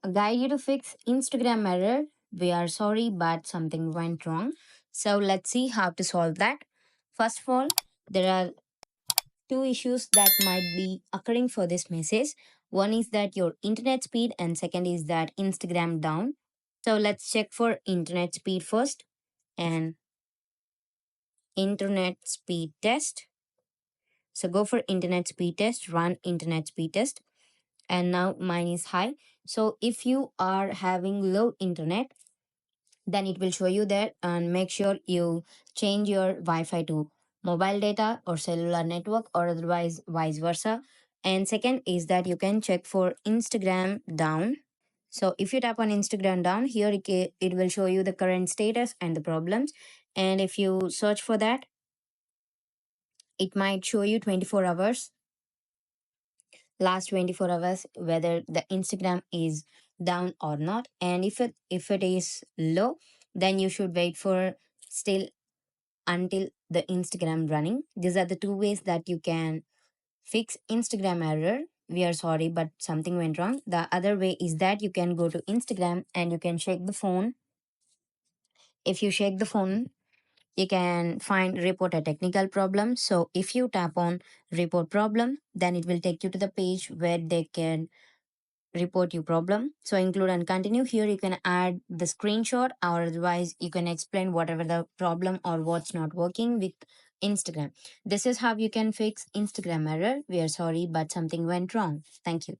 A guide you to fix Instagram error. We are sorry, but something went wrong. So let's see how to solve that. First of all, there are two issues that might be occurring for this message. One is that your internet speed, and second is that Instagram down. So let's check for internet speed first. And internet speed test. So go for internet speed test, run internet speed test, and now mine is high. So if you are having low internet, then it will show you that, and make sure you change your Wi-Fi to mobile data or cellular network or otherwise vice versa. And second is that you can check for Instagram down. So if you tap on Instagram down here, it will show you the current status and the problems. And if you search for that, it might show you 24 hours, last 24 hours, whether the Instagram is down or not. And if it is low, then you should wait for still until the Instagram running. These are the two ways that you can fix Instagram error. We are sorry, but something went wrong. The other way is that you can go to Instagram and you can shake the phone. If you shake the phone, you can find report a technical problem. So if you tap on report problem, then it will take you to the page where they can report your problem. So include and continue. Here you can add the screenshot, or otherwise you can explain whatever the problem or what's not working with Instagram. This is how you can fix Instagram error. We are sorry, but something went wrong. Thank you.